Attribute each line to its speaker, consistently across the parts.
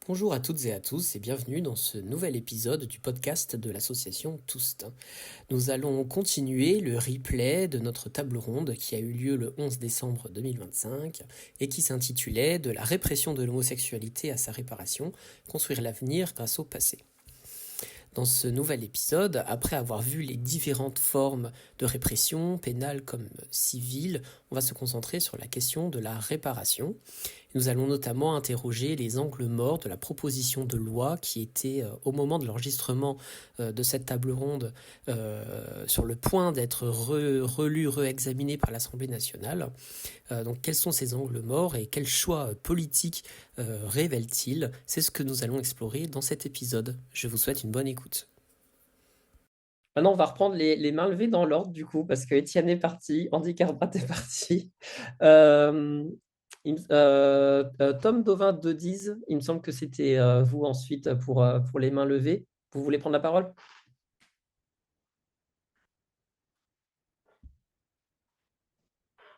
Speaker 1: Bonjour à toutes et à tous et bienvenue dans ce nouvel épisode du podcast de l'association Toust. Nous allons continuer le replay de notre table ronde qui a eu lieu le 11 décembre 2025 et qui s'intitulait De la répression de l'homosexualité à sa réparation, construire l'avenir grâce au passé. Dans ce nouvel épisode, après avoir vu les différentes formes de répression, pénale comme civile, on va se concentrer sur la question de la réparation. Nous allons notamment interroger les angles morts de la proposition de loi qui était, au moment de l'enregistrement de cette table ronde, sur le point d'être relue, réexaminée par l'Assemblée nationale. Donc quels sont ces angles morts et quels choix politiques révèlent-ils? C'est ce que nous allons explorer dans cet épisode. Je vous souhaite une bonne écoute. Maintenant, on va reprendre les mains levées dans l'ordre, du coup, parce que Étienne est parti, Andy Carbrat est parti. Euh, Tom Dovin de Diz, il me semble que c'était vous ensuite pour les mains levées. Vous voulez prendre la parole?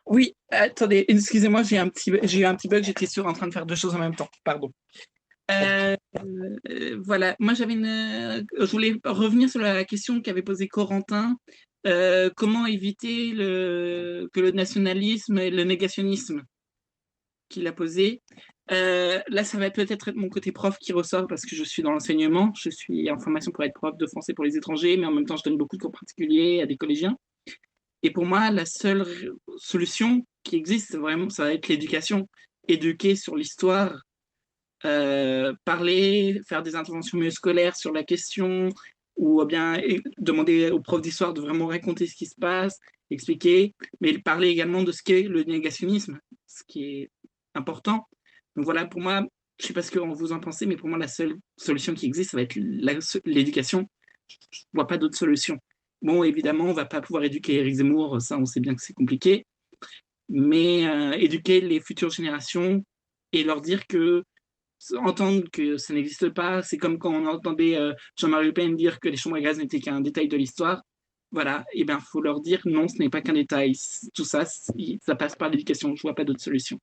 Speaker 2: Oui, attendez, excusez-moi, j'ai eu un petit bug, j'étais en train de faire deux choses en même temps, pardon.
Speaker 1: Ok.
Speaker 2: Voilà, moi je voulais revenir sur la question qu'avait posée Corentin. Comment éviter que le nationalisme et le négationnisme qu'il a posé. Là, ça va peut-être être mon côté prof qui ressort parce que je suis dans l'enseignement. Je suis en formation pour être prof de français pour les étrangers, mais en même temps, je donne beaucoup de cours particuliers à des collégiens. Et pour moi, la seule solution qui existe, vraiment, ça va être l'éducation. Éduquer sur l'histoire, parler, faire des interventions mieux scolaires sur la question, ou bien demander aux profs d'histoire de vraiment raconter ce qui se passe, expliquer, mais parler également de ce qu'est le négationnisme, ce qui est important. Donc voilà, pour moi, je ne sais pas ce que vous en pensez, mais pour moi, la seule solution qui existe, ça va être l'éducation. Je ne vois pas d'autre solution. Bon, évidemment, on ne va pas pouvoir éduquer Éric Zemmour, ça, on sait bien que c'est compliqué, mais éduquer les futures générations et leur dire que entendre que ça n'existe pas, c'est comme quand on entendait Jean-Marie Le Pen dire que les chambres à gaz n'étaient qu'un détail de l'histoire. Voilà, et bien, il faut leur dire non, ce n'est pas qu'un détail. Tout ça, ça passe par l'éducation. Je ne vois pas d'autre solution.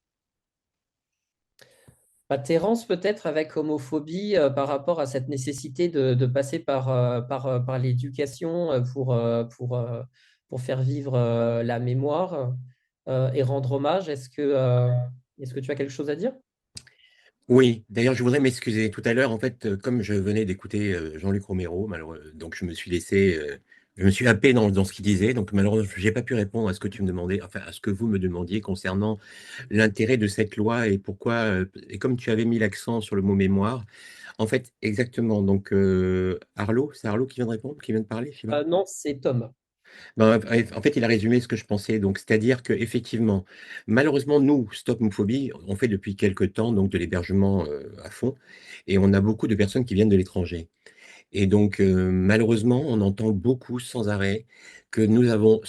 Speaker 1: Terence, peut-être avec homophobie par rapport à cette nécessité de passer par l'éducation pour faire vivre la mémoire et rendre hommage. Est-ce que tu as quelque chose à dire?
Speaker 3: Oui, d'ailleurs, je voudrais m'excuser. Tout à l'heure, en fait, comme je venais d'écouter Jean-Luc Romero, malheureux, donc je me suis happé dans ce qu'il disait. Donc, malheureusement, j'ai pas pu répondre à ce que tu me demandais, enfin, à ce que vous me demandiez concernant l'intérêt de cette loi et pourquoi, et comme tu avais mis l'accent sur le mot mémoire, en fait, exactement. Donc, Arlo, c'est Arlo qui vient de répondre, qui vient de parler, je sais pas.
Speaker 1: Non, c'est Tom.
Speaker 3: Ben, en fait, il a résumé ce que je pensais. Donc, c'est-à-dire que effectivement, malheureusement, nous, Stop Homophobie, on fait depuis quelques temps donc de l'hébergement à fond, et on a beaucoup de personnes qui viennent de l'étranger. Et donc, malheureusement, on entend beaucoup sans arrêt que nous avons,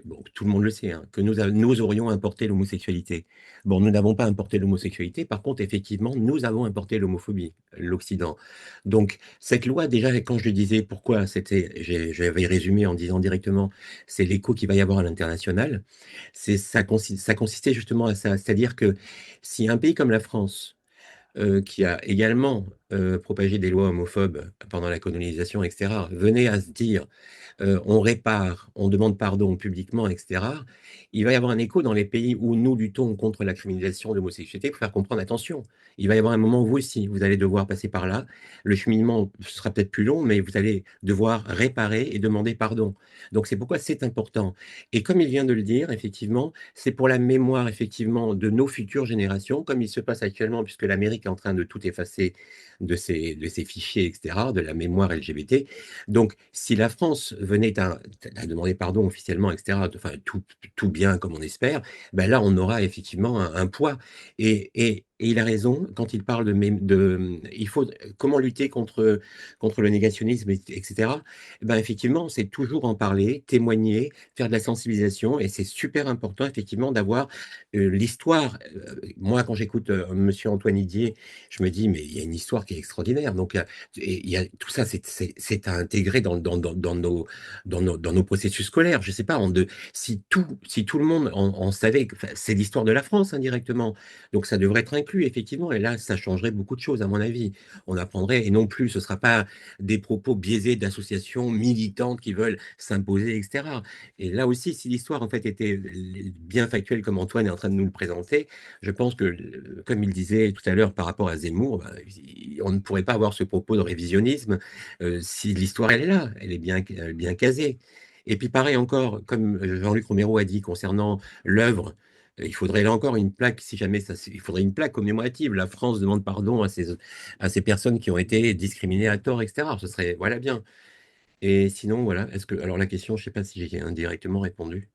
Speaker 3: bon, tout le monde le sait, hein, que nous aurions importé l'homosexualité. Bon, nous n'avons pas importé l'homosexualité, par contre, effectivement, nous avons importé l'homophobie, l'Occident. Donc, cette loi, déjà, quand je disais pourquoi j'avais résumé en disant directement, c'est l'écho qu'il va y avoir à l'international, ça consistait justement à ça. C'est-à-dire que si un pays comme la France, qui a également propagé des lois homophobes pendant la colonisation, etc., venait à se dire on répare, on demande pardon publiquement, etc., il va y avoir un écho dans les pays où nous luttons contre la criminalisation de l'homosexualité pour faire comprendre, attention, il va y avoir un moment où vous aussi, vous allez devoir passer par là. Le cheminement sera peut-être plus long, mais vous allez devoir réparer et demander pardon. Donc c'est pourquoi c'est important. Et comme il vient de le dire, effectivement, c'est pour la mémoire, effectivement, de nos futures générations, comme il se passe actuellement, puisque l'Amérique est en train de tout effacer de ses fichiers, etc., de la mémoire LGBT. Donc, si la France venait à demander pardon officiellement, etc., enfin, tout bien comme on espère, ben là, on aura effectivement un poids. Et il a raison quand il parle il faut, comment lutter contre le négationnisme, etc. Ben, effectivement, c'est toujours en parler, témoigner, faire de la sensibilisation, et c'est super important, effectivement, d'avoir l'histoire. Moi, quand j'écoute Monsieur Antoine Didier, je me dis, mais il y a une histoire qui est extraordinaire. Donc, et il y a, tout ça, c'est à intégrer dans nos processus scolaires. Je sais pas, si tout le monde en savait, enfin, c'est l'histoire de la France indirectement. Donc, ça devrait être plus, effectivement, et là, ça changerait beaucoup de choses, à mon avis. On apprendrait, et non plus, ce ne sera pas des propos biaisés d'associations militantes qui veulent s'imposer, etc. Et là aussi, si l'histoire, en fait, était bien factuelle, comme Antoine est en train de nous le présenter, je pense que, comme il disait tout à l'heure par rapport à Zemmour, bah, on ne pourrait pas avoir ce propos de révisionnisme si l'histoire, elle est là, elle est bien casée. Et puis pareil encore, comme Jean-Luc Romero a dit concernant l'œuvre, il faudrait là encore une plaque, si jamais ça, il faudrait une plaque commémorative. La France demande pardon à ces personnes qui ont été discriminées à tort, etc. Ce serait, voilà bien. Et sinon, voilà, alors la question, je ne sais pas si j'ai indirectement répondu.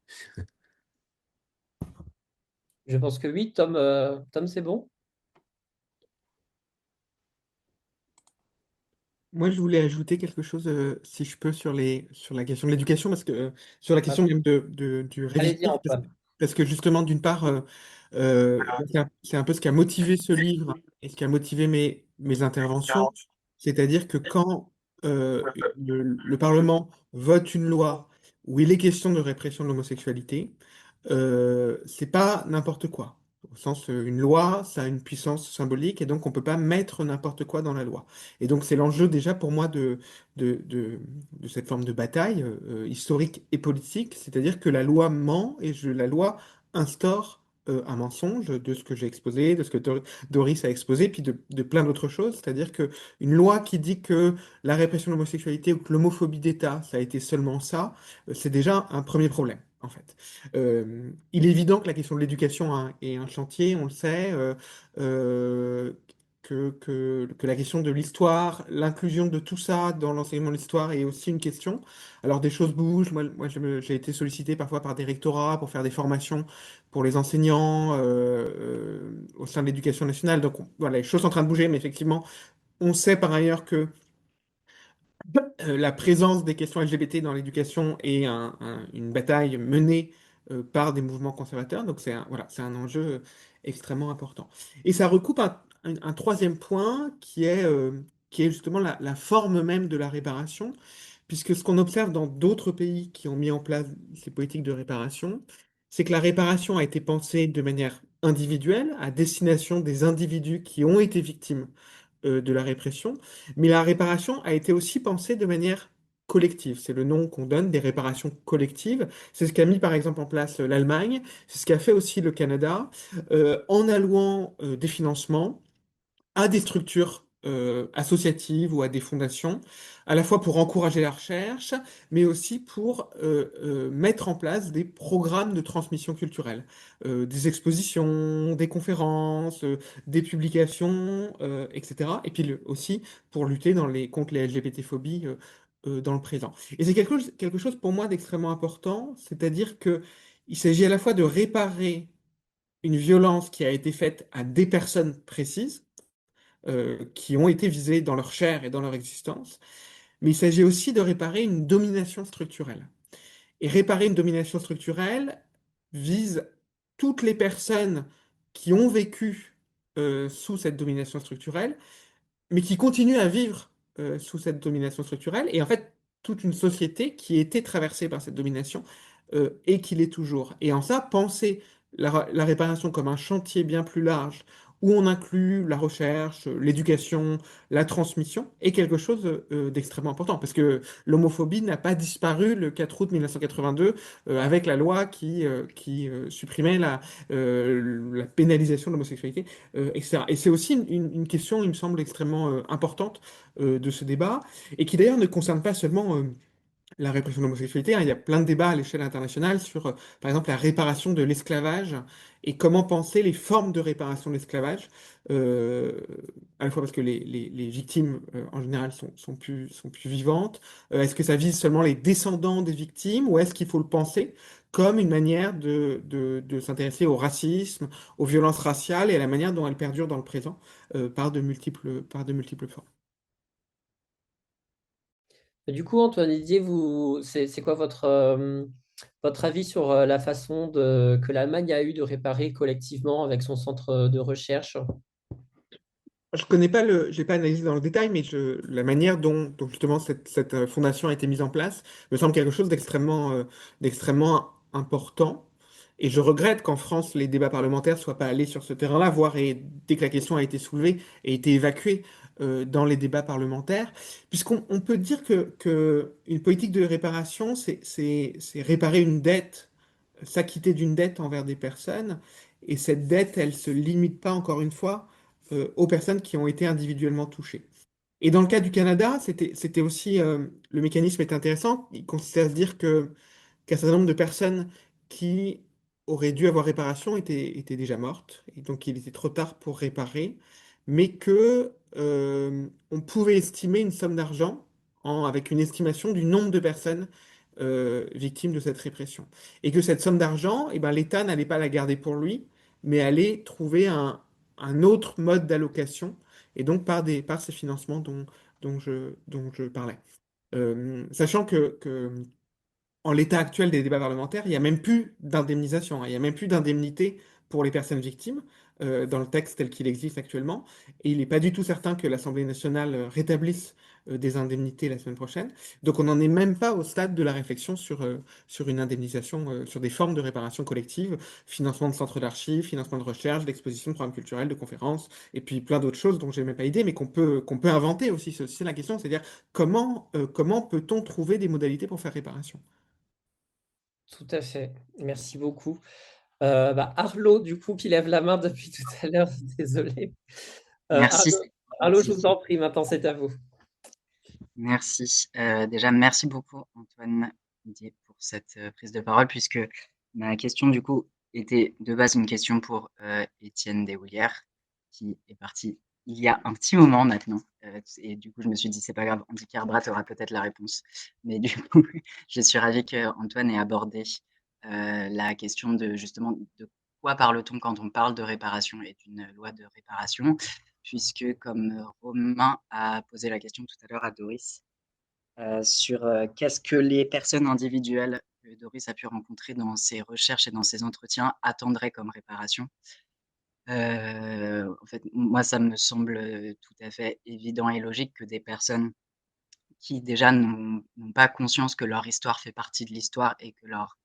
Speaker 1: Je pense que oui, Tom, Tom, c'est bon?
Speaker 4: Moi, je voulais ajouter quelque chose, si je peux, sur la question de l'éducation, parce que sur la
Speaker 1: Ah,
Speaker 4: question même du
Speaker 1: allez-y,
Speaker 4: révisionnisme,
Speaker 1: Antoine.
Speaker 4: parce que justement, d'une part, c'est un peu ce qui a motivé ce livre et ce qui a motivé mes interventions, c'est-à-dire que quand le Parlement vote une loi où il est question de répression de l'homosexualité, c'est pas n'importe quoi. Au sens, une loi, ça a une puissance symbolique et donc on ne peut pas mettre n'importe quoi dans la loi. Et donc c'est l'enjeu déjà pour moi de, de- de cette forme de bataille historique et politique, c'est-à-dire que la loi ment et la loi instaure un mensonge de ce que j'ai exposé, de ce que Doris a exposé, puis de plein d'autres choses. C'est-à-dire que une loi qui dit que la répression de l'homosexualité ou que l'homophobie d'État, ça a été seulement ça, c'est déjà un premier problème, en fait. Il est évident que la question de l'éducation hein, est un chantier, on le sait. Euh, que la question de l'histoire, l'inclusion de tout ça dans l'enseignement de l'histoire est aussi une question. Alors des choses bougent. Moi j'ai été sollicité parfois par des rectorats pour faire des formations pour les enseignants au sein de l'éducation nationale. Donc voilà, les choses sont en train de bouger, mais effectivement, on sait par ailleurs que la présence des questions LGBT dans l'éducation est une bataille menée par des mouvements conservateurs. Donc voilà, c'est un enjeu extrêmement important. Et ça recoupe un troisième point qui est justement la forme même de la réparation, puisque ce qu'on observe dans d'autres pays qui ont mis en place ces politiques de réparation, c'est que la réparation a été pensée de manière individuelle, à destination des individus qui ont été victimes de la répression, mais la réparation a été aussi pensée de manière collective. C'est le nom qu'on donne des réparations collectives. C'est ce qu'a mis par exemple en place l'Allemagne, c'est ce qu'a fait aussi le Canada, en allouant des financements à des structures associatives ou à des fondations, à la fois pour encourager la recherche, mais aussi pour mettre en place des programmes de transmission culturelle, des expositions, des conférences, des publications, etc. Et puis aussi pour lutter contre les LGBT-phobies dans le présent. Et c'est quelque chose pour moi d'extrêmement important, c'est-à-dire que il s'agit à la fois de réparer une violence qui a été faite à des personnes précises, qui ont été visés dans leur chair et dans leur existence, mais il s'agit aussi de réparer une domination structurelle. Et réparer une domination structurelle vise toutes les personnes qui ont vécu sous cette domination structurelle, mais qui continuent à vivre sous cette domination structurelle, et en fait toute une société qui était traversée par cette domination et qui l'est toujours. Et en ça, penser la réparation comme un chantier bien plus large, où on inclut la recherche, l'éducation, la transmission, est quelque chose d'extrêmement important, parce que l'homophobie n'a pas disparu le 4 août 1982 avec la loi qui supprimait la pénalisation de l'homosexualité, etc. Et c'est aussi une question, il me semble, extrêmement importante de ce débat, et qui d'ailleurs ne concerne pas seulement la répression de l'homosexualité, hein. Il y a plein de débats à l'échelle internationale sur, par exemple, la réparation de l'esclavage et comment penser les formes de réparation de l'esclavage, euh, à la fois parce que les victimes, en général, sont plus vivantes. Est-ce que ça vise seulement les descendants des victimes ou est-ce qu'il faut le penser comme une manière de s'intéresser au racisme, aux violences raciales et à la manière dont elles perdurent dans le présent, par de multiples formes?
Speaker 1: Du coup, Antoine Didier, c'est quoi votre avis sur la façon que l'Allemagne a eu de réparer collectivement avec son centre de recherche?
Speaker 4: Je connais pas j'ai pas analysé dans le détail, mais la manière dont justement cette fondation a été mise en place me semble quelque chose d'extrêmement important. Et je regrette qu'en France, les débats parlementaires ne soient pas allés sur ce terrain-là, voire dès que la question a été soulevée, et été évacuée dans les débats parlementaires, puisqu'on peut dire que une politique de réparation, c'est réparer une dette, s'acquitter d'une dette envers des personnes, et cette dette, elle ne se limite pas, encore une fois, aux personnes qui ont été individuellement touchées. Et dans le cas du Canada, c'était aussi, le mécanisme est intéressant. Il consistait à se dire qu'un certain nombre de personnes qui auraient dû avoir réparation étaient déjà mortes, et donc il était trop tard pour réparer, mais que on pouvait estimer une somme d'argent avec une estimation du nombre de personnes victimes de cette répression. Et que cette somme d'argent, eh ben, l'État n'allait pas la garder pour lui, mais allait trouver un autre mode d'allocation, et donc par ces financements dont je parlais. Sachant que en l'état actuel des débats parlementaires, il n'y a même plus d'indemnisation, hein. Il n'y a même plus d'indemnité pour les personnes victimes dans le texte tel qu'il existe actuellement. Et il n'est pas du tout certain que l'Assemblée nationale rétablisse des indemnités la semaine prochaine. Donc on n'en est même pas au stade de la réflexion sur une indemnisation, sur des formes de réparation collective, financement de centres d'archives, financement de recherche, d'expositions, de programmes culturels, de conférences, et puis plein d'autres choses dont je n'ai même pas idée, mais qu'on peut inventer aussi. C'est la question, c'est-à-dire comment peut-on trouver des modalités pour faire réparation?
Speaker 1: Tout à fait. Merci beaucoup. Arlo, du coup, qui lève la main depuis tout à l'heure, désolé.
Speaker 5: Merci.
Speaker 1: Arlo, je vous en prie, maintenant c'est à vous.
Speaker 5: Merci. Déjà, merci beaucoup, Antoine Didier, pour cette prise de parole, puisque ma question, du coup, était de base une question pour Étienne Deshoulières, qui est parti il y a un petit moment maintenant. Et du coup, je me suis dit, c'est pas grave, Andy Carbrat aura peut-être la réponse. Mais du coup, je suis ravie qu'Antoine ait abordé la question de justement de quoi parle-t-on quand on parle de réparation et d'une loi de réparation, puisque comme Romain a posé la question tout à l'heure à Doris, sur qu'est-ce que les personnes individuelles que Doris a pu rencontrer dans ses recherches et dans ses entretiens attendraient comme réparation. En fait, moi, ça me semble tout à fait évident et logique que des personnes qui déjà n'ont pas conscience que leur histoire fait partie de l'histoire et que leurs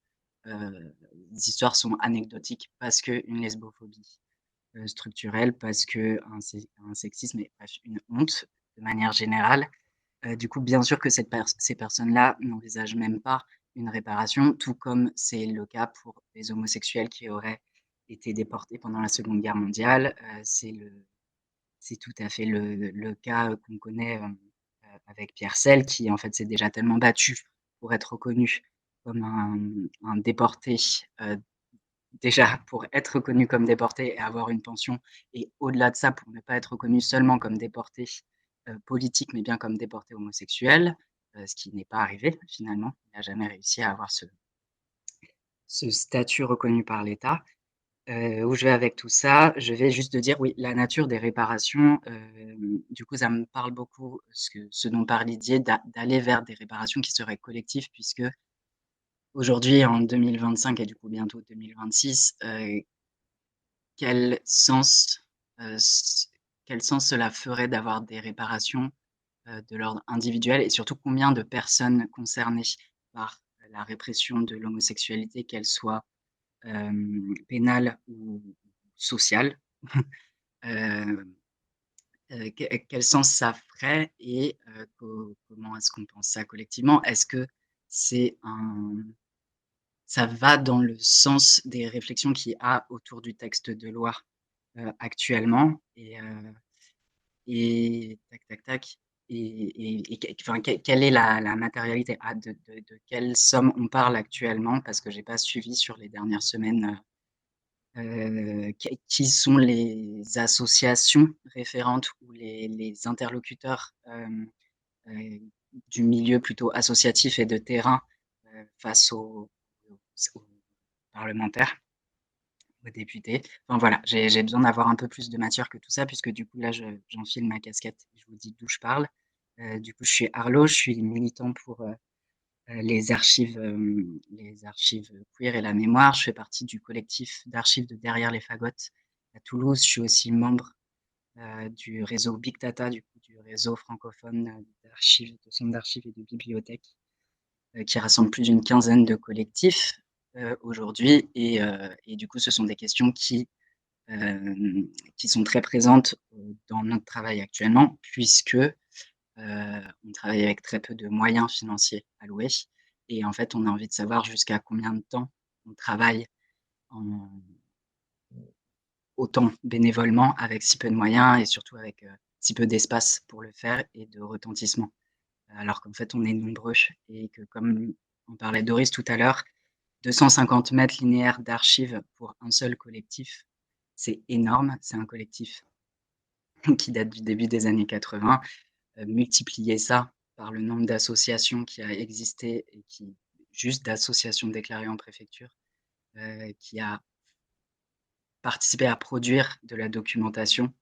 Speaker 5: histoires sont anecdotiques parce qu'une lesbophobie structurelle, parce qu'un sexisme et bref, une honte de manière générale. Du coup, bien sûr que ces personnes-là n'envisagent même pas une réparation, tout comme c'est le cas pour les homosexuels qui auraient été déportés pendant la Seconde Guerre mondiale. C'est tout à fait le cas qu'on connaît avec Pierre Sell, qui en fait s'est déjà tellement battu pour être reconnu comme un déporté, déjà pour être reconnu comme déporté et avoir une pension, et au-delà de ça, pour ne pas être reconnu seulement comme déporté politique, mais bien comme déporté homosexuel, ce qui n'est pas arrivé finalement. Il n'a jamais réussi à avoir ce statut reconnu par l'État. Où je vais avec tout ça? Je vais juste te dire, oui, la nature des réparations, du coup, ça me parle beaucoup, ce dont parle Didier, d'aller vers des réparations qui seraient collectives, puisque aujourd'hui, en 2025 et du coup bientôt 2026, quel sens, quel sens cela ferait d'avoir des réparations de l'ordre individuel, et surtout combien de personnes concernées par la répression de l'homosexualité, qu'elle soit pénale ou sociale, euh, quel sens ça ferait, et comment est-ce qu'on pense ça collectivement? Est-ce que ça va dans le sens des réflexions qu'il y a autour du texte de loi actuellement, et tac, tac, tac. Enfin, quelle est la matérialité? De quelle somme on parle actuellement? Parce que j'ai pas suivi sur les dernières semaines qui sont les associations référentes ou les interlocuteurs du milieu plutôt associatif et de terrain face aux parlementaires, aux députés. Enfin voilà, j'ai besoin d'avoir un peu plus de matière que tout ça, puisque du coup là j'enfile ma casquette, je vous dis d'où je parle. Du coup je suis Arlo, je suis militant pour les archives queer et la mémoire. Je fais partie du collectif d'archives de Derrière les fagottes à Toulouse. Je suis aussi membre du réseau Big Data, du coup, du réseau francophone d'archives, de centres d'archives et de bibliothèques, qui rassemble plus d'une quinzaine de collectifs. aujourd'hui. Et du coup, ce sont des questions qui sont très présentes dans notre travail actuellement, puisque on travaille avec très peu de moyens financiers alloués. Et en fait, on a envie de savoir jusqu'à combien de temps on travaille en, autant bénévolement avec si peu de moyens et surtout avec si peu d'espace pour le faire et de retentissement. Alors qu'en fait, on est nombreux et que, comme on parlait Doris tout à l'heure, 250 mètres linéaires d'archives pour un seul collectif, c'est énorme. C'est un collectif qui date du début des années 80. Multiplier ça par le nombre d'associations qui a existé et qui, juste d'associations déclarées en préfecture, qui a participé à produire de la documentation.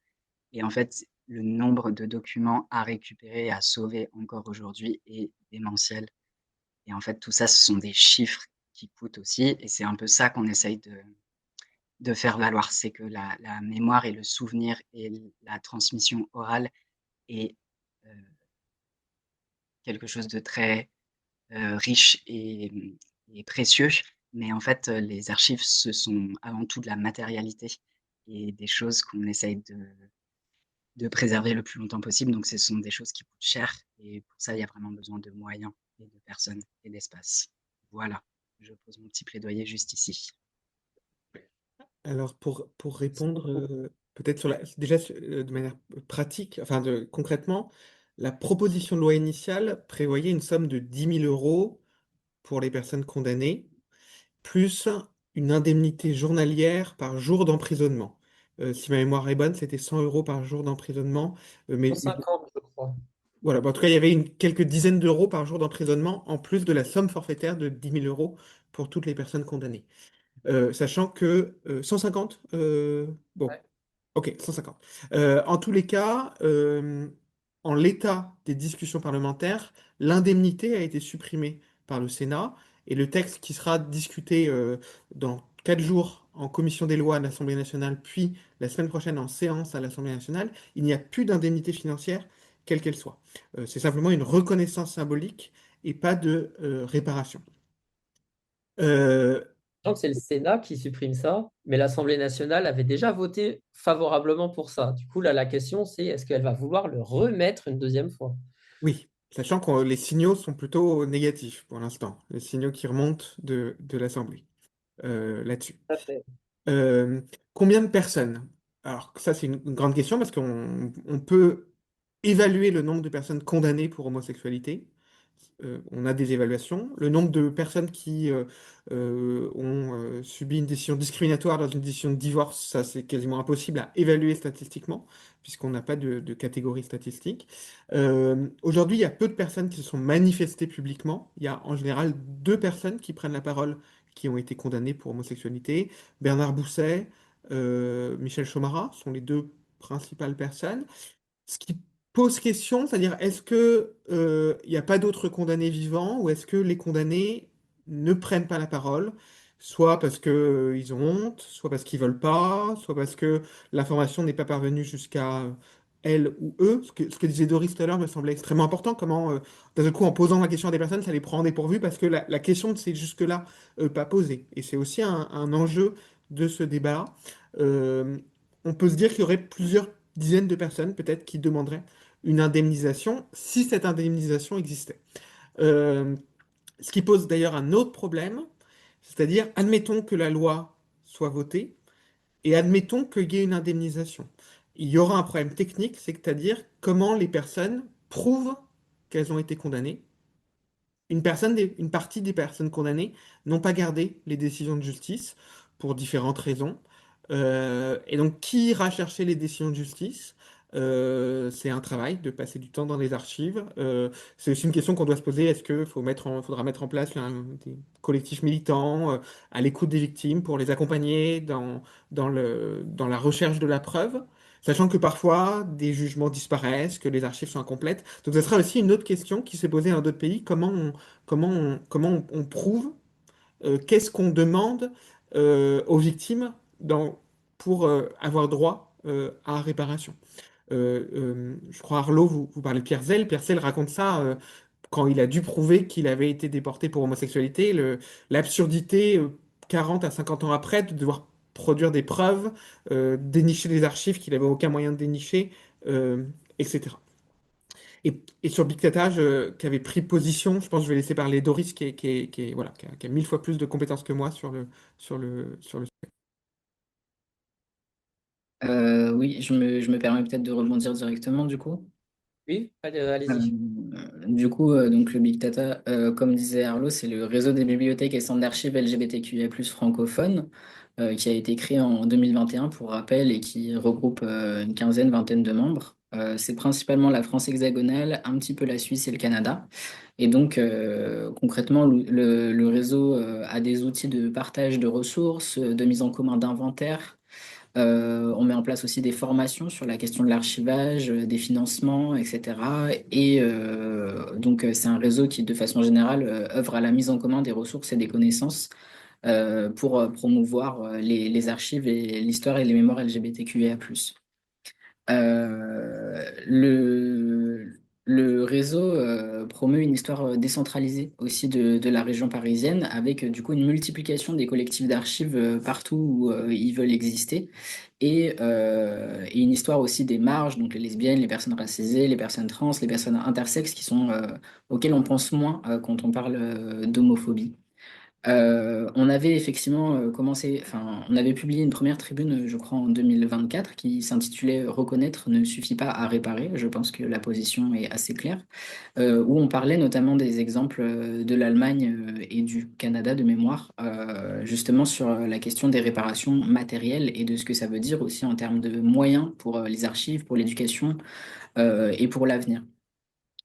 Speaker 5: Et en fait, le nombre de documents à récupérer et à sauver encore aujourd'hui est démentiel. Et en fait, tout ça, ce sont des chiffres qui coûtent aussi. Et c'est un peu ça qu'on essaye de faire valoir. C'est que la mémoire et le souvenir et la transmission orale est quelque chose de très riche et précieux. Mais en fait, les archives, ce sont avant tout de la matérialité et des choses qu'on essaye de préserver le plus longtemps possible. Donc, ce sont des choses qui coûtent cher. Et pour ça, il y a vraiment besoin de moyens et de personnes et d'espace. Voilà, je pose mon petit plaidoyer juste ici.
Speaker 4: Alors, pour répondre, peut-être déjà de manière pratique, enfin concrètement, la proposition de loi initiale prévoyait une somme de 10 000 € pour les personnes condamnées, plus une indemnité journalière par jour d'emprisonnement. Si ma mémoire est bonne, c'était 100 € par jour d'emprisonnement. Mais
Speaker 1: 150, je crois.
Speaker 4: voilà, bon, en tout cas, il y avait quelques dizaines d'euros par jour d'emprisonnement, en plus de la somme forfaitaire de 10 000 € pour toutes les personnes condamnées. Sachant que 150, bon,
Speaker 1: Ouais.
Speaker 4: ok, 150. En tous les cas, en l'état des discussions parlementaires, l'indemnité a été supprimée par le Sénat et le texte qui sera discuté dans 4 jours en commission des lois à l'Assemblée nationale, puis la semaine prochaine en séance à l'Assemblée nationale, il n'y a plus d'indemnité financière, quelle qu'elle soit. C'est simplement une reconnaissance symbolique et pas de réparation. Euh,
Speaker 1: Donc c'est le Sénat qui supprime ça, mais l'Assemblée nationale avait déjà voté favorablement pour ça. Du coup, là, la question, c'est est-ce qu'elle va vouloir le remettre une deuxième fois?
Speaker 4: Oui, sachant que les signaux sont plutôt négatifs pour l'instant, les signaux qui remontent de l'Assemblée là-dessus.
Speaker 1: Tout à fait.
Speaker 4: Euh, Combien de personnes? Alors ça, c'est une grande question parce qu'on peut évaluer le nombre de personnes condamnées pour homosexualité. On a des évaluations. Le nombre de personnes qui ont subi une décision discriminatoire dans une décision de divorce, ça c'est quasiment impossible à évaluer statistiquement, puisqu'on n'a pas de catégorie statistique. Aujourd'hui, il y a peu de personnes qui se sont manifestées publiquement. Il y a en général 2 personnes qui prennent la parole qui ont été condamnées pour homosexualité. Bernard Bousset, Michel Chomara sont les 2 principales personnes. Ce qui pose question, c'est-à-dire est-ce que il n'y a pas d'autres condamnés vivants ou est-ce que les condamnés ne prennent pas la parole, soit parce que ils ont honte, soit parce qu'ils veulent pas, soit parce que l'information n'est pas parvenue jusqu'à elles ou eux. Ce que disait Doris tout à l'heure me semblait extrêmement important. Comment, d'un coup, en posant la question à des personnes, ça les prend en dépourvu parce que la question ne s'est jusque-là pas posée. Et c'est aussi un enjeu de ce débat. Euh, on peut se dire qu'il y aurait plusieurs dizaines de personnes peut-être qui demanderaient une indemnisation si cette indemnisation existait. Euh, Ce qui pose d'ailleurs un autre problème, c'est-à-dire admettons que la loi soit votée et admettons qu'il y ait une indemnisation. Il y aura un problème technique, c'est-à-dire comment les personnes prouvent qu'elles ont été condamnées. Une partie des personnes condamnées n'ont pas gardé les décisions de justice pour différentes raisons. Et donc, qui ira chercher les décisions de justice? C'est un travail de passer du temps dans les archives. C'est aussi une question qu'on doit se poser. Est-ce qu'il faudra mettre en place des collectifs militants à l'écoute des victimes pour les accompagner dans la recherche de la preuve? Sachant que parfois des jugements disparaissent, que les archives sont incomplètes. Donc, ce sera aussi une autre question qui s'est posée dans d'autres pays. Comment on prouve, qu'est-ce qu'on demande aux victimes pour avoir droit à réparation? Je crois, Arlo, vous parlez de Pierre Zell. Pierre Zell raconte ça quand il a dû prouver qu'il avait été déporté pour homosexualité, l'absurdité, 40 à 50 ans après, de devoir produire des preuves, dénicher des archives qu'il n'avait aucun moyen de dénicher, euh, etc. Et sur Big Data, qui avait pris position, je pense que je vais laisser parler Doris, voilà, qui a 1000 fois plus de compétences que moi sur le sujet.
Speaker 6: Oui, je me permets peut-être de rebondir directement du coup.
Speaker 1: Oui, allez-y.
Speaker 6: Du coup, donc le Big Data, comme disait Arlo, c'est le réseau des bibliothèques et centres d'archives LGBTQIA+ francophones, qui a été créé en 2021 pour rappel et qui regroupe une quinzaine, vingtaine de membres. C'est principalement la France hexagonale, un petit peu la Suisse et le Canada. Et donc, concrètement, le réseau a des outils de partage de ressources, de mise en commun d'inventaire. On met en place aussi des formations sur la question de l'archivage, des financements, etc. Et donc, c'est un réseau qui, de façon générale, œuvre à la mise en commun des ressources et des connaissances pour promouvoir les archives et l'histoire et les mémoires LGBTQIA+. Le réseau promeut une histoire décentralisée aussi de la région parisienne, avec du coup une multiplication des collectifs d'archives partout où ils veulent exister, et une histoire aussi des marges, donc les lesbiennes, les personnes racisées, les personnes trans, les personnes intersexes, auxquelles on pense moins quand on parle d'homophobie. On avait effectivement on avait publié une première tribune, je crois, en 2024, qui s'intitulait Reconnaître ne suffit pas à réparer. Je pense que la position est assez claire, où on parlait notamment des exemples de l'Allemagne et du Canada de mémoire, justement sur la question des réparations matérielles et de ce que ça veut dire aussi en termes de moyens pour les archives, pour l'éducation et pour l'avenir.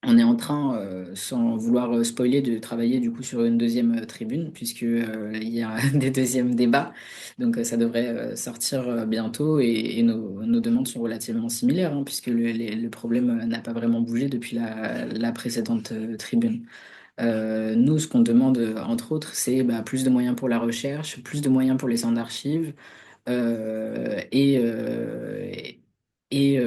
Speaker 6: On est en train, sans vouloir spoiler, de travailler du coup sur une deuxième tribune, puisque il y a des deuxièmes débats. Donc ça devrait sortir bientôt, et nos demandes sont relativement similaires, hein, puisque le problème n'a pas vraiment bougé depuis la précédente tribune. Nous, ce qu'on demande, entre autres, c'est plus de moyens pour la recherche, plus de moyens pour les centres d'archives, euh, et, euh, et,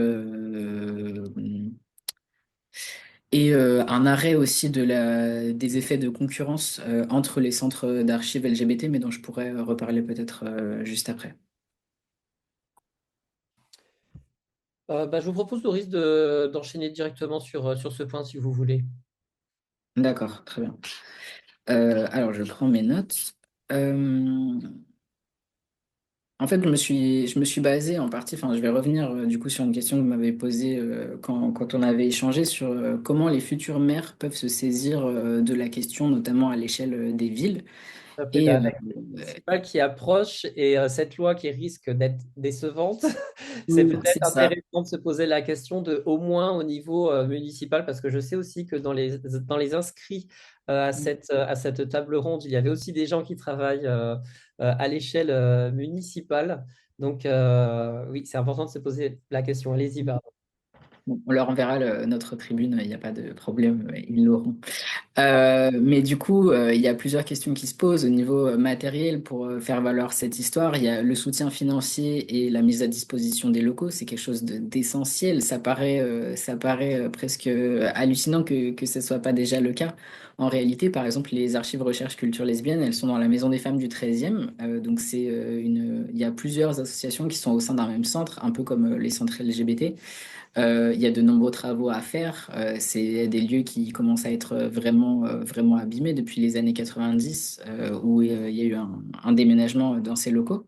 Speaker 6: un arrêt aussi des effets de concurrence entre les centres d'archives LGBT, mais dont je pourrais reparler peut-être juste après.
Speaker 1: Je vous propose, Doris, d'enchaîner directement sur ce point si vous voulez.
Speaker 6: D'accord, très bien. Alors, je prends mes notes. Euh, En fait, je me suis basé en partie, enfin, je vais revenir du coup sur une question que vous m'avez posée quand on avait échangé sur comment les futures maires peuvent se saisir de la question, notamment à l'échelle des villes.
Speaker 1: Après,
Speaker 6: Et
Speaker 1: avec le municipal qui approche et cette loi qui risque d'être décevante, c'est peut-être
Speaker 6: c'est ça.
Speaker 1: intéressant de se poser la question de, au moins au niveau municipal, parce que je sais aussi que dans les inscrits à cette table ronde, il y avait aussi des gens qui travaillent à l'échelle municipale. Donc, oui, c'est important de se poser la question. Allez-y, pardon.
Speaker 6: Bon, on leur enverra notre tribune, il n'y a pas de problème, ils l'auront. Mais du coup, il y a plusieurs questions qui se posent au niveau matériel pour faire valoir cette histoire. Il y a le soutien financier et la mise à disposition des locaux. C'est quelque chose d'essentiel. Ça paraît presque hallucinant que ce ne soit pas déjà le cas. En réalité, par exemple, les archives recherche culture lesbienne, elles sont dans la Maison des femmes du 13e. Donc, il y a plusieurs associations qui sont au sein d'un même centre, un peu comme les centres LGBT. Il y a de nombreux travaux à faire. C'est des lieux qui commencent à être vraiment abîmés depuis les années 90, où il y a eu un déménagement dans ces locaux.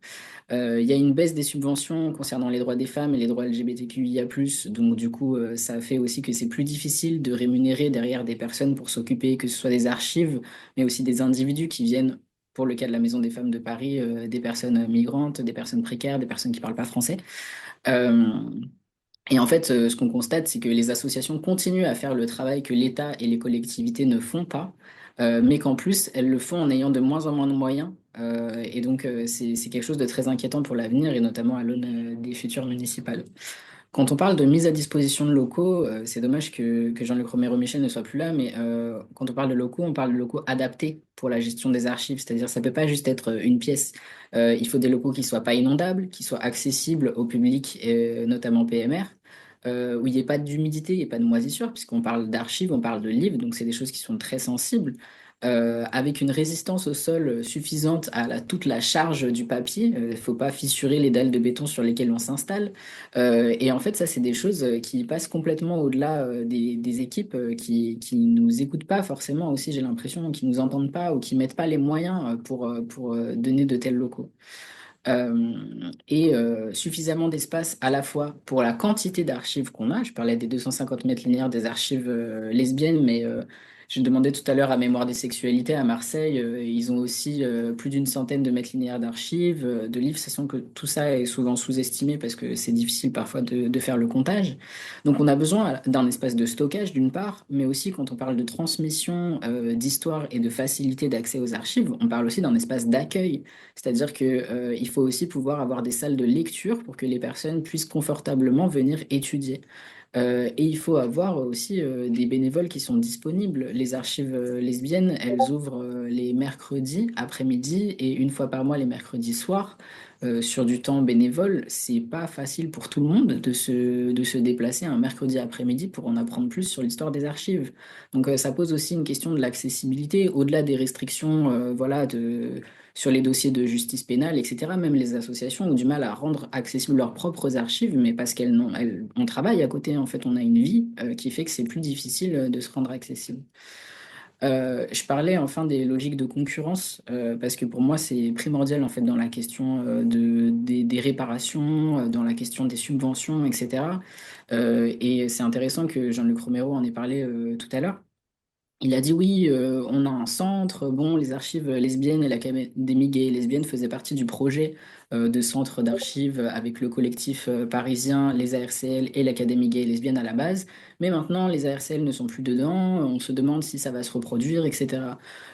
Speaker 6: Il y a une baisse des subventions concernant les droits des femmes et les droits LGBTQIA+. Donc, du coup, ça fait aussi que c'est plus difficile de rémunérer derrière des personnes pour s'occuper, que ce soit des archives, mais aussi des individus qui viennent, pour le cas de la Maison des femmes de Paris, des personnes migrantes, des personnes précaires, des personnes qui ne parlent pas français. Euh, et en fait, ce qu'on constate, c'est que les associations continuent à faire le travail que l'État et les collectivités ne font pas, mais qu'en plus, elles le font en ayant de moins en moins de moyens. Et donc, c'est quelque chose de très inquiétant pour l'avenir, et notamment à l'aune des futures municipales. Quand on parle de mise à disposition de locaux, c'est dommage que Jean-Luc Romero-Michel ne soit plus là, mais quand on parle de locaux, on parle de locaux adaptés pour la gestion des archives, c'est-à-dire ça peut pas juste être une pièce. Il faut des locaux qui soient pas inondables, qui soient accessibles au public, notamment PMR, où il n'y ait pas d'humidité, il n'y ait pas de moisissure, puisqu'on parle d'archives, on parle de livres, donc c'est des choses qui sont très sensibles, avec une résistance au sol suffisante à toute la charge du papier. Il ne faut pas fissurer les dalles de béton sur lesquelles on s'installe. Et en fait, ça, c'est des choses qui passent complètement au-delà des équipes qui nous écoutent pas forcément aussi, j'ai l'impression, qui nous entendent pas ou qui mettent pas les moyens pour donner de tels locaux. Suffisamment d'espace à la fois pour la quantité d'archives qu'on a. Je parlais des 250 mètres linéaires des archives lesbiennes, mais je demandais tout à l'heure à Mémoire des sexualités à Marseille, ils ont aussi plus d'une centaine de mètres linéaires d'archives, de livres, sachant que tout ça est souvent sous-estimé parce que c'est difficile parfois de faire le comptage. Donc on a besoin d'un espace de stockage d'une part, mais aussi quand on parle de transmission d'histoire et de facilité d'accès aux archives, on parle aussi d'un espace d'accueil. C'est-à-dire que, il faut aussi pouvoir avoir des salles de lecture pour que les personnes puissent confortablement venir étudier. Et il faut avoir aussi des bénévoles qui sont disponibles. Les archives lesbiennes, elles ouvrent les mercredis après-midi et une fois par mois les mercredis soirs sur du temps bénévole. C'est pas facile pour tout le monde de se déplacer un mercredi après-midi pour en apprendre plus sur l'histoire des archives. Donc ça pose aussi une question de l'accessibilité, au-delà des restrictions voilà, sur les dossiers de justice pénale, etc. Même les associations ont du mal à rendre accessibles leurs propres archives, mais parce on travaille à côté, en fait, on a une vie qui fait que c'est plus difficile de se rendre accessible. Je parlais enfin des logiques de concurrence, parce que pour moi c'est primordial en fait dans la question des réparations, dans la question des subventions, etc. Et c'est intéressant que Jean-Luc Romero en ait parlé tout à l'heure. Il a dit oui, on a un centre. Bon, les archives lesbiennes et l'Académie gay et lesbienne faisaient partie du projet de centre d'archives avec le collectif parisien, les ARCL et l'Académie gay et lesbienne à la base. Mais maintenant, les ARCL ne sont plus dedans. On se demande si ça va se reproduire, etc.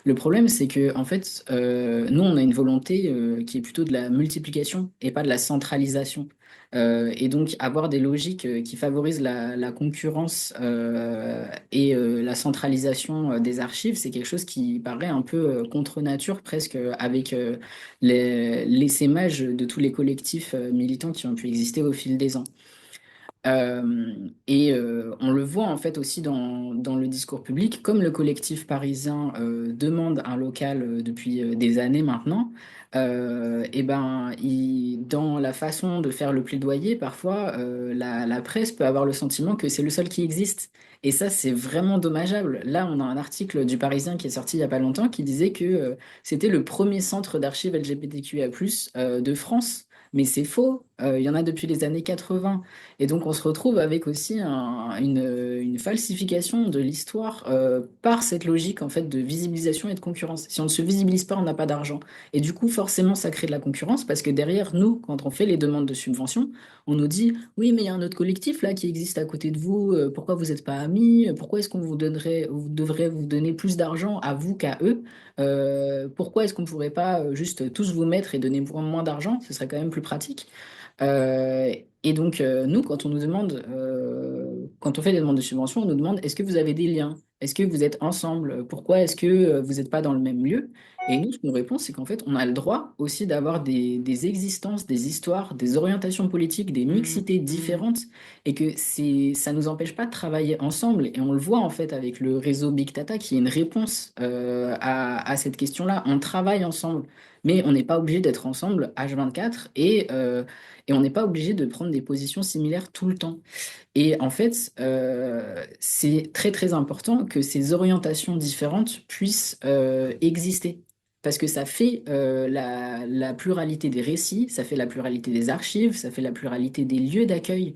Speaker 6: Le problème, c'est que en fait, nous, on a une volonté qui est plutôt de la multiplication et pas de la centralisation. Et donc, avoir des logiques qui favorisent la concurrence et la centralisation des archives, c'est quelque chose qui paraît un peu contre nature, presque avec l'essaimage de tous les collectifs militants qui ont pu exister au fil des ans. On le voit en fait aussi dans le discours public, comme le collectif parisien demande un local depuis des années maintenant, et ben, dans la façon de faire le plaidoyer, parfois la presse peut avoir le sentiment que c'est le seul qui existe. Et ça, c'est vraiment dommageable. Là, on a un article du Parisien qui est sorti il n'y a pas longtemps qui disait que c'était le premier centre d'archives LGBTQIA+ de France. Mais c'est faux, il y en a depuis les années 80. Et donc, on se retrouve avec aussi une falsification de l'histoire par cette logique en fait de visibilisation et de concurrence. Si on ne se visibilise pas, on n'a pas d'argent. Et du coup, forcément, ça crée de la concurrence parce que derrière nous, quand on fait les demandes de subvention, on nous dit, oui, mais il y a un autre collectif là qui existe à côté de vous. Pourquoi vous n'êtes pas amis? Pourquoi est-ce qu'on vous devrait vous donner plus d'argent à vous qu'à eux? Pourquoi est-ce qu'on ne pourrait pas juste tous vous mettre et donner moins d'argent? Ce serait quand même plus pratique. Et donc, nous, quand on nous demande, quand on fait des demandes de subvention, on nous demande est-ce que vous avez des liens? Est-ce que vous êtes ensemble? Pourquoi est-ce que vous n'êtes pas dans le même lieu? Et nous, ce qu'on répond, c'est qu'en fait, on a le droit aussi d'avoir des existences, des histoires, des orientations politiques, des mixités différentes, et que ça ne nous empêche pas de travailler ensemble. Et on le voit en fait avec le réseau Big Data, qui est une réponse à cette question-là. On travaille ensemble, mais on n'est pas obligé d'être ensemble H24 et on n'est pas obligé de prendre des positions similaires tout le temps. Et en fait, c'est très très important que ces orientations différentes puissent exister. Parce que ça fait la pluralité des récits, ça fait la pluralité des archives, ça fait la pluralité des lieux d'accueil.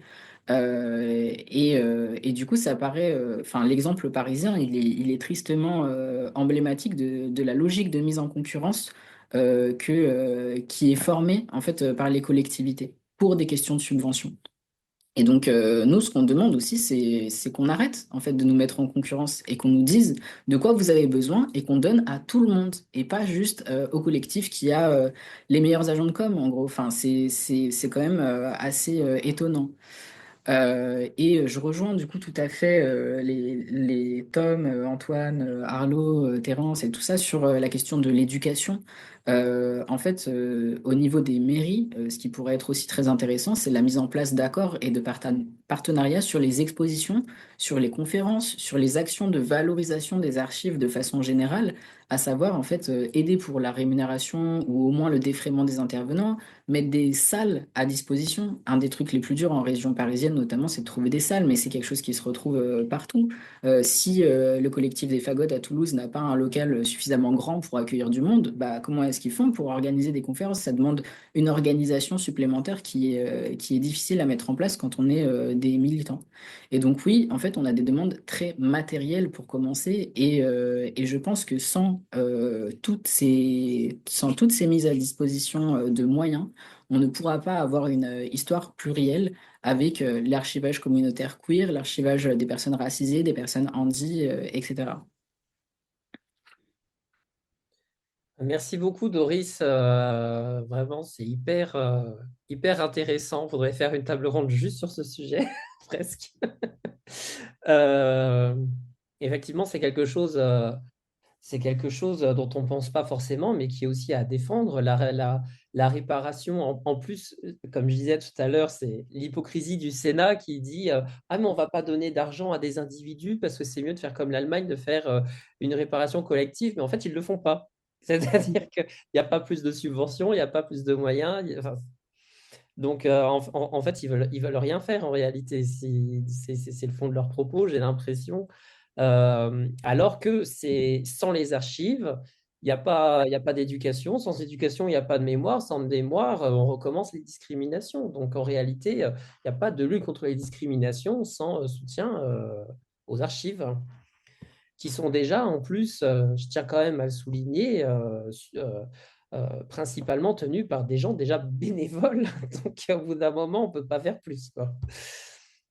Speaker 6: Et du coup, ça paraît, enfin, l'exemple parisien, il est tristement emblématique de la logique de mise en concurrence qui est formée en fait par les collectivités pour des questions de subvention. Et donc, nous, ce qu'on demande aussi, c'est qu'on arrête en fait de nous mettre en concurrence et qu'on nous dise de quoi vous avez besoin et qu'on donne à tout le monde et pas juste au collectif qui a les meilleurs agents de com, en gros. Enfin, c'est quand même assez étonnant. Et je rejoins du coup tout à fait les Tom, Antoine, Arlo, Terence et tout ça sur la question de l'éducation. En fait, au niveau des mairies, ce qui pourrait être aussi très intéressant, c'est la mise en place d'accords et de partenariats sur les expositions, sur les conférences, sur les actions de valorisation des archives de façon générale, à savoir en fait aider pour la rémunération ou au moins le défraiement des intervenants, mettre des salles à disposition. Un des trucs les plus durs en région parisienne notamment, c'est de trouver des salles, mais c'est quelque chose qui se retrouve partout. Si le collectif des Fagottes à Toulouse n'a pas un local suffisamment grand pour accueillir du monde, bah, comment est-ce qu'ils font pour organiser des conférences? Ça demande une organisation supplémentaire qui est difficile à mettre en place quand on est des militants. Et donc oui, en fait, on a des demandes très matérielles pour commencer et je pense que sans toutes ces mises à disposition de moyens, on ne pourra pas avoir une histoire plurielle avec l'archivage communautaire queer, l'archivage des personnes racisées, des personnes handy, etc.
Speaker 1: Merci beaucoup, Doris. Vraiment, c'est hyper intéressant. Il faudrait faire une table ronde juste sur ce sujet, presque. Euh, Effectivement, c'est quelque chose dont on ne pense pas forcément, mais qui est aussi à défendre. La réparation, en plus, comme je disais tout à l'heure, c'est l'hypocrisie du Sénat qui dit ah, mais on ne va pas donner d'argent à des individus parce que c'est mieux de faire comme l'Allemagne, de faire une réparation collective, mais en fait, ils ne le font pas. C'est-à-dire qu'il n'y a pas plus de subventions, il n'y a pas plus de moyens. Enfin, donc, en fait, ils veulent rien faire en réalité. C'est le fond de leur propos, j'ai l'impression. Alors que c'est sans les archives, il y a pas d'éducation. Sans éducation, il n'y a pas de mémoire. Sans mémoire, on recommence les discriminations. Donc, en réalité, il n'y a pas de lutte contre les discriminations sans soutien aux archives, qui sont déjà, en plus, je tiens quand même à le souligner, principalement tenues par des gens déjà bénévoles. Donc, au bout d'un moment, on ne peut pas faire plus, quoi.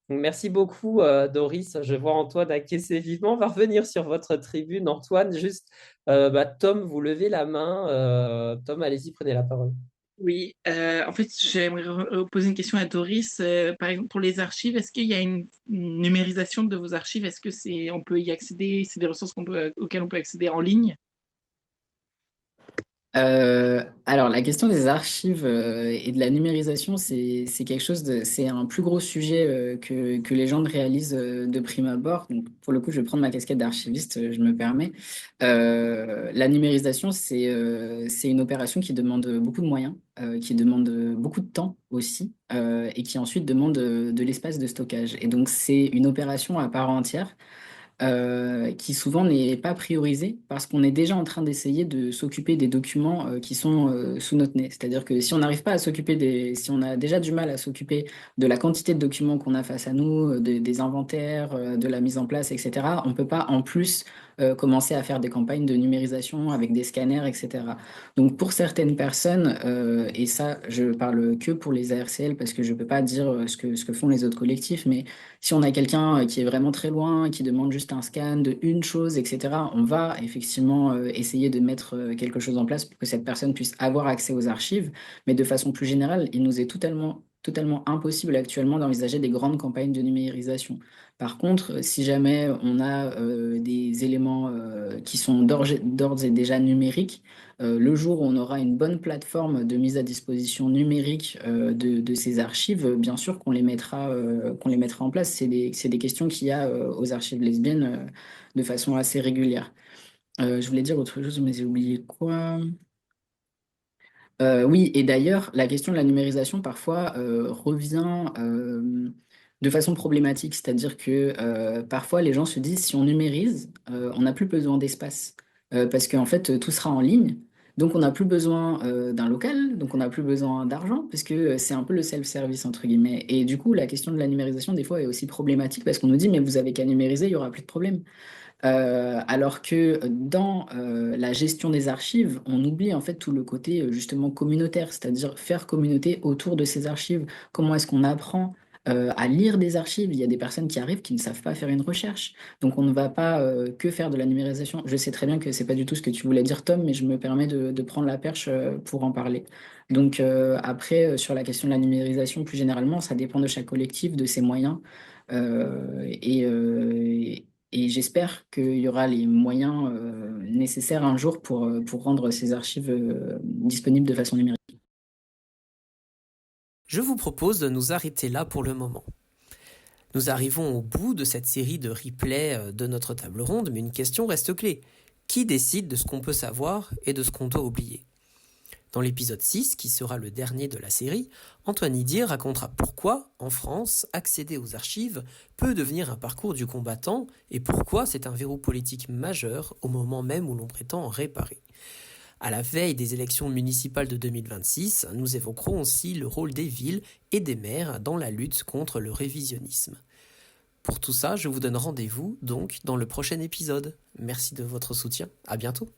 Speaker 1: Donc, merci beaucoup, Doris. Je vois Antoine acquiescer vivement. On va revenir sur votre tribune. Antoine, juste, Tom, vous levez la main. Tom, allez-y, prenez la parole.
Speaker 2: Oui, en fait, j'aimerais poser une question à Doris. Par exemple, pour les archives, est-ce qu'il y a une numérisation de vos archives? Est-ce que on peut y accéder? C'est des ressources auxquelles on peut accéder en ligne?
Speaker 6: Alors, la question des archives et de la numérisation, c'est quelque chose c'est un plus gros sujet que les gens ne réalisent de prime abord. Donc, pour le coup, je vais prendre ma casquette d'archiviste, je me permets. La numérisation, c'est une opération qui demande beaucoup de moyens, qui demande beaucoup de temps aussi, et qui ensuite demande de l'espace de stockage. Et donc, c'est une opération à part entière qui souvent n'est pas priorisé parce qu'on est déjà en train d'essayer de s'occuper des documents qui sont sous notre nez. C'est-à-dire que si on n'arrive pas à si on a déjà du mal à s'occuper de la quantité de documents qu'on a face à nous, des inventaires, de la mise en place, etc., on ne peut pas en plus commencer à faire des campagnes de numérisation avec des scanners, etc. Donc pour certaines personnes, et ça je parle que pour les ARCL parce que je ne peux pas dire ce que font les autres collectifs, mais si on a quelqu'un qui est vraiment très loin, qui demande juste un scan de une chose, etc., on va effectivement essayer de mettre quelque chose en place pour que cette personne puisse avoir accès aux archives. Mais de façon plus générale, il nous est totalement impossible actuellement d'envisager des grandes campagnes de numérisation. Par contre, si jamais on a des éléments qui sont d'ores et déjà numériques, le jour où on aura une bonne plateforme de mise à disposition numérique de ces archives, bien sûr qu'on les mettra en place. C'est des questions qu'il y a aux archives lesbiennes de façon assez régulière. Je voulais dire autre chose, mais j'ai oublié quoi. Oui, et d'ailleurs, la question de la numérisation parfois revient de façon problématique, c'est-à-dire que parfois les gens se disent si on numérise, on n'a plus besoin d'espace, parce qu'en fait tout sera en ligne, donc on n'a plus besoin d'un local, donc on n'a plus besoin d'argent, parce que c'est un peu le self-service entre guillemets. Et du coup, la question de la numérisation des fois est aussi problématique parce qu'on nous dit mais vous avez qu'à numériser, il y aura plus de problème. Alors que dans la gestion des archives, on oublie en fait tout le côté justement communautaire, c'est-à-dire faire communauté autour de ces archives. Comment est-ce qu'on apprend à lire des archives? Il y a des personnes qui arrivent qui ne savent pas faire une recherche. Donc on ne va pas que faire de la numérisation. Je sais très bien que c'est pas du tout ce que tu voulais dire, Tom, mais je me permets de prendre la perche pour en parler. Donc après, sur la question de la numérisation, plus généralement, ça dépend de chaque collectif, de ses moyens. Euh, et, euh, Et j'espère qu'il y aura les moyens nécessaires un jour pour rendre ces archives disponibles de façon numérique.
Speaker 1: Je vous propose de nous arrêter là pour le moment. Nous arrivons au bout de cette série de replays de notre table ronde, mais une question reste clé. Qui décide de ce qu'on peut savoir et de ce qu'on doit oublier ? Dans l'épisode 6, qui sera le dernier de la série, Antoine Didier racontera pourquoi, en France, accéder aux archives peut devenir un parcours du combattant et pourquoi c'est un verrou politique majeur au moment même où l'on prétend en réparer. À la veille des élections municipales de 2026, nous évoquerons aussi le rôle des villes et des maires dans la lutte contre le révisionnisme. Pour tout ça, je vous donne rendez-vous donc dans le prochain épisode. Merci de votre soutien, à bientôt.